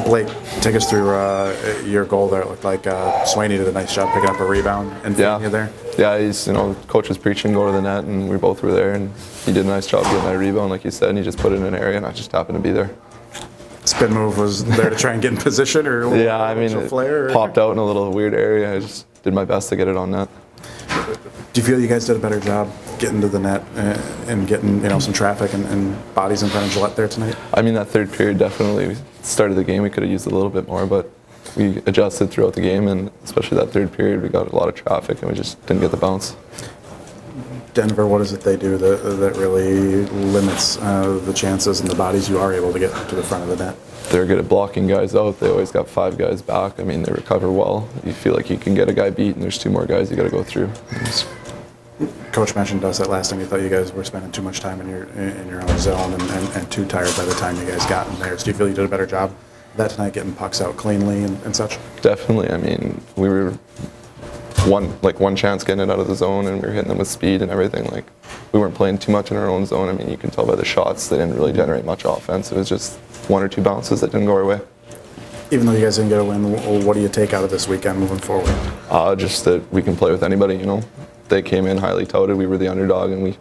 Blake, take us through your goal there. It looked like Swaney did a nice job picking up a rebound and feeding you there. Yeah, he's, coach was preaching, go to the net, and we both were there, and he did a nice job getting that rebound, like you said, and he just put it in an area, and I just happened to be there. Spin move was there to try and get in position, or yeah, I mean, it popped out in a little weird area. I just did my best to get it on net. Do you feel you guys did a better job getting to the net and getting some traffic and bodies in front of Gillette there tonight? I mean, that third period definitely, we started the game, we could have used a little bit more, but we adjusted throughout the game, and especially that third period, we got a lot of traffic and we just didn't get the bounce. Denver, what is it they do that really limits the chances and the bodies you are able to get to the front of the net? They're good at blocking guys out. They always got 5 guys back. I mean, they recover well. You feel like you can get a guy beat, and there's 2 more guys you got to go through. Coach mentioned to us that last time he thought you guys were spending too much time in your own zone and too tired by the time you guys got in there. So do you feel you did a better job of that tonight, getting pucks out cleanly and such? Definitely. I mean, we were one chance getting it out of the zone, and we were hitting them with speed and everything. Like, we weren't playing too much in our own zone. I mean, you can tell by the shots they didn't really generate much offense. It was just 1 or 2 bounces that didn't go our way. Even though you guys didn't get a win, what do you take out of this weekend moving forward? Just that we can play with anybody. They came in highly touted. We were the underdog, and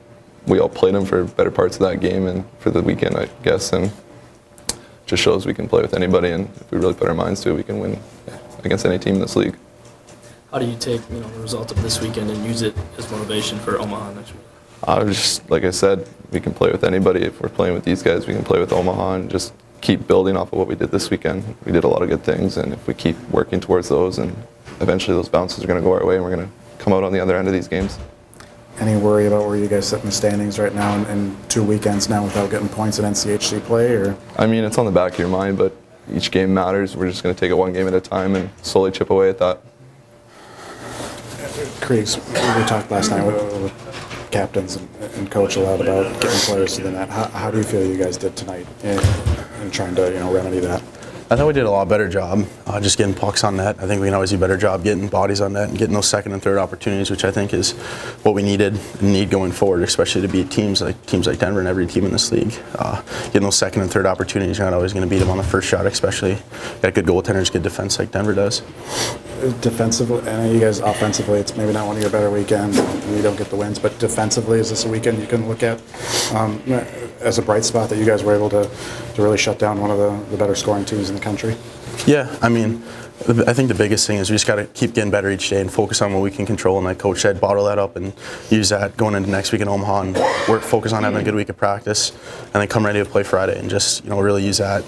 we all played them for better parts of that game and for the weekend, I guess. And just shows we can play with anybody, and if we really put our minds to it, we can win against any team in this league. How do you take the result of this weekend and use it as motivation for Omaha next week? Just like I said, we can play with anybody. If we're playing with these guys, we can play with Omaha and just keep building off of what we did this weekend. We did a lot of good things, and if we keep working towards those, and eventually those bounces are going to go our way, and we're going to come out on the other end of these games. Any worry about where you guys sit in the standings right now and 2 weekends now without getting points in NCHC play? Or? I mean, it's on the back of your mind, but each game matters. We're just going to take it one game at a time and slowly chip away at that. Kriegs, we talked last night with captains and coach a lot about getting players to the net. How do you feel you guys did tonight in trying to remedy that? I thought we did a lot better job just getting pucks on net. I think we can always do a better job getting bodies on net and getting those second and third opportunities, which I think is what we need going forward, especially to beat teams like Denver and every team in this league. Getting those second and third opportunities, you're not always going to beat them on the first shot, especially got good goaltenders, good defense like Denver does. Defensively, I know you guys offensively, it's maybe not one of your better weekends. You don't get the wins, but defensively, is this a weekend you can look at as a bright spot that you guys were able to really shut down one of the better scoring teams in the country? Yeah, I mean, I think the biggest thing is we just got to keep getting better each day and focus on what we can control. And like Coach said, bottle that up and use that going into next week in Omaha and focus on having a good week of practice, and then come ready to play Friday and just really use that.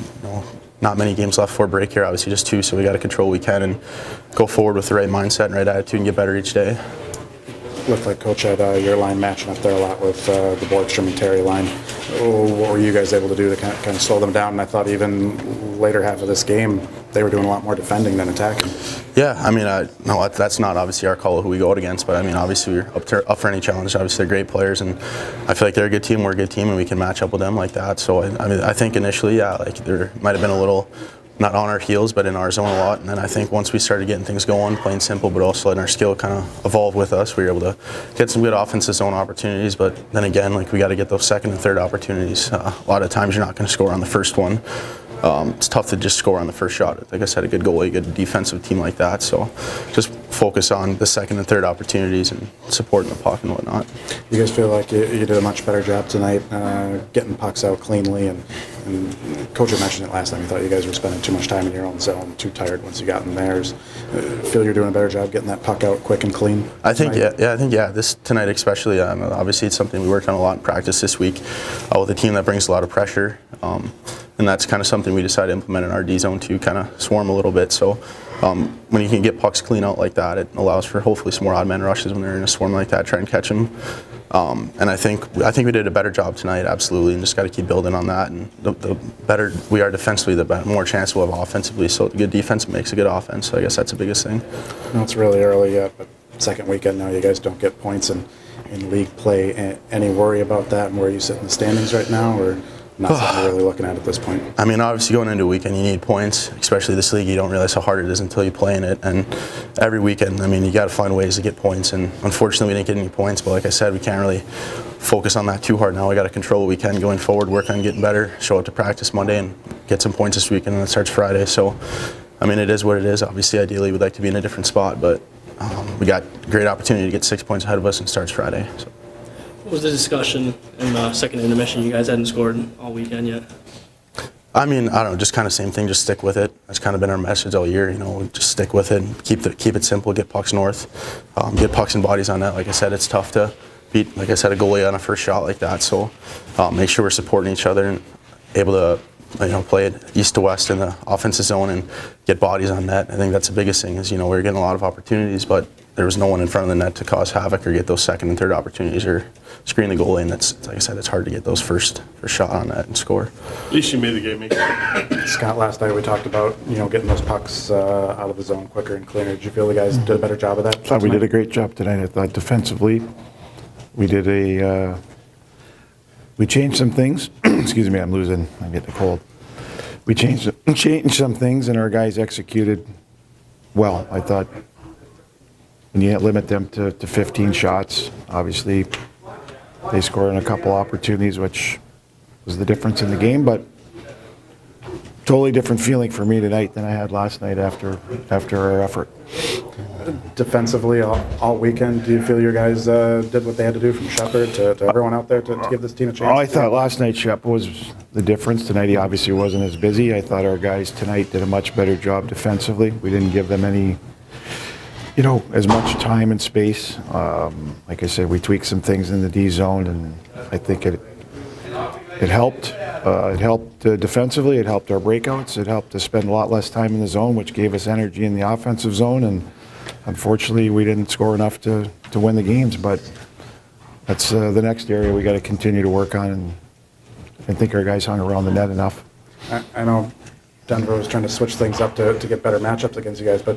Not many games left before break here, obviously just 2, so we got to control what we can and go forward with the right mindset and right attitude and get better each day. Looked like Coach had your line matching up there a lot with the Borgstrom and Terry line. What were you guys able to do to kind of slow them down? And I thought even later half of this game, they were doing a lot more defending than attacking. Yeah, I mean, no, that's not obviously our call of who we go out against, but I mean, obviously we're up for any challenge. Obviously they're great players, and I feel like they're a good team, we're a good team, and we can match up with them like that. So, I mean, I think initially, yeah, like there might have been a little, not on our heels, but in our zone a lot. And then I think once we started getting things going, playing simple, but also letting our skill kind of evolve with us, we were able to get some good offensive zone opportunities. But then again, like we got to get those second and third opportunities. A lot of times you're not going to score on the first one. It's tough to just score on the first shot. Like I said, a good goalie, a good defensive team like that. So just focus on the second and third opportunities and supporting the puck and whatnot. You guys feel like you did a much better job tonight getting pucks out cleanly, and Coach had mentioned it last time. He thought you guys were spending too much time in your own zone, too tired once you got in theirs. Feel you're doing a better job getting that puck out quick and clean? I think, this tonight especially, obviously it's something we worked on a lot in practice this week with a team that brings a lot of pressure. And that's kind of something we decided to implement in our D zone to kind of swarm a little bit. So when you can get pucks clean out like that, it allows for hopefully some more odd man rushes when they're in a swarm like that, try and catch them. And I think we did a better job tonight, absolutely, and just got to keep building on that. And the better we are defensively, the more chance we'll have offensively. So good defense makes a good offense. So I guess that's the biggest thing. No, it's really early yet, but second weekend now, you guys don't get points in league play. Any worry about that and where you sit in the standings right now, or not something you're really looking at this point? I mean, obviously going into a weekend, you need points, especially this league. You don't realize how hard it is until you play in it. And every weekend, I mean, you got to find ways to get points. And unfortunately, we didn't get any points. But like I said, we can't really focus on that too hard now. We got to control what we can going forward, work on getting better, show up to practice Monday, and get some points this weekend, and it starts Friday. So, I mean, it is what it is. Obviously, ideally, we'd like to be in a different spot, but we got great opportunity to get 6 points ahead of us, and it starts Friday. So. What was the discussion in the second intermission? You guys hadn't scored all weekend yet. I mean, I don't know, just kind of same thing, just stick with it. That's kind of been our message all year, just stick with it and keep it simple, get pucks north, get pucks and bodies on net. Like I said, it's tough to beat, like I said, a goalie on a first shot like that. So make sure we're supporting each other and able to play it east to west in the offensive zone and get bodies on net. I think that's the biggest thing is, we were getting a lot of opportunities, but there was no one in front of the net to cause havoc or get those second and third opportunities or screen the goalie. And that's, like I said, it's hard to get those first shot on net and score. At least you made the game. Scott, last night we talked about, getting those pucks out of the zone quicker and cleaner. Did you feel the guys did a better job of that? I thought we did a great job tonight. I thought defensively we did we changed some things. Excuse me, I'm getting a cold. We changed some things and our guys executed well. I thought when you limit them to 15 shots, obviously they scored on a couple opportunities, which was the difference in the game, but totally different feeling for me tonight than I had last night after our effort. Defensively all weekend, do you feel your guys did what they had to do from Shepard to everyone out there to give this team a chance? Oh, I thought last night Shep was the difference. Tonight he obviously wasn't as busy. I thought our guys tonight did a much better job defensively. We didn't give them any, as much time and space. Like I said, we tweaked some things in the D zone, and I think it helped. It helped defensively. It helped our breakouts. It helped us spend a lot less time in the zone, which gave us energy in the offensive zone. And unfortunately, we didn't score enough to win the games. But that's the next area we got to continue to work on. And I think our guys hung around the net enough. I know Denver was trying to switch things up to get better matchups against you guys, but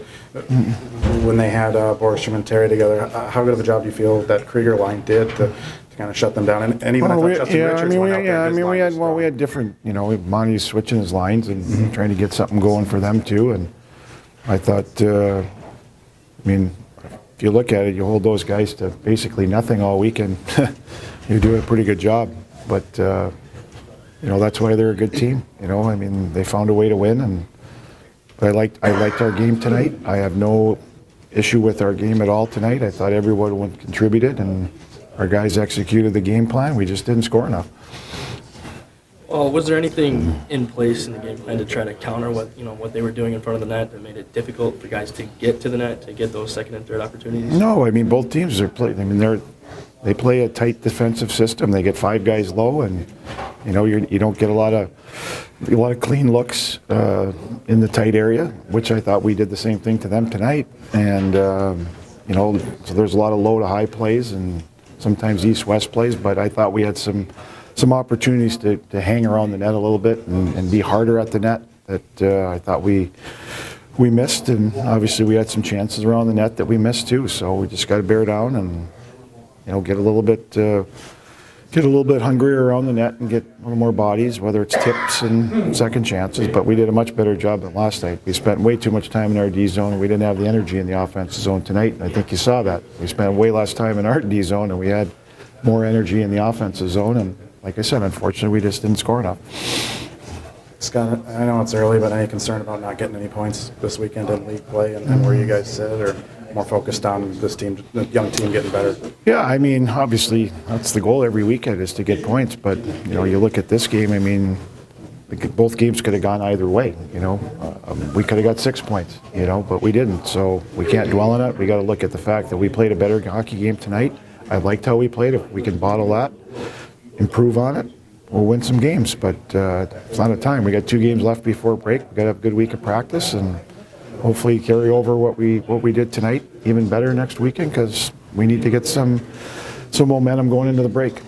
when they had Borgstrom and Terry together, how good of a job do you feel that Krieger line did to kind of shut them down? And even I thought Justin Richards went out there. We had different, Monty's switching his lines and trying to get something going for them too. And I thought, if you look at it, you hold those guys to basically nothing all weekend. You do a pretty good job, but that's why they're a good team. They found a way to win, but I liked our game tonight. I have no issue with our game at all tonight. I thought everyone contributed and our guys executed the game plan. We just didn't score enough. Well, was there anything in place in the game plan to try to counter what they were doing in front of the net that made it difficult for guys to get to the net, to get those second and third opportunities? No, both teams are playing. They play a tight defensive system. They get 5 guys low, and you don't get a lot of clean looks in the tight area, which I thought we did the same thing to them tonight. And so there's a lot of low to high plays and sometimes east-west plays, but I thought we had some opportunities to hang around the net a little bit and be harder at the net that I thought we missed, and obviously we had some chances around the net that we missed too. So we just got to bear down and get a little bit hungrier around the net and get a little more bodies, whether it's tips and second chances. But we did a much better job than last night. We spent way too much time in our D zone, and we didn't have the energy in the offensive zone tonight. And I think you saw that. We spent way less time in our D zone, and we had more energy in the offensive zone. And like I said, unfortunately, we just didn't score enough. Scott, I know it's early, but any concern about not getting any points this weekend in league play and where you guys sit, or more focused on this team, the young team getting better? Yeah, obviously that's the goal every weekend is to get points. But you look at this game. Both games could have gone either way. We could have got 6 points. But we didn't. So we can't dwell on it. We got to look at the fact that we played a better hockey game tonight. I liked how we played. If we can bottle that, improve on it, we'll win some games. But it's not a time. We got 2 games left before break. We got to have a good week of practice and hopefully carry over what we did tonight even better next weekend, because we need to get some momentum going into the break.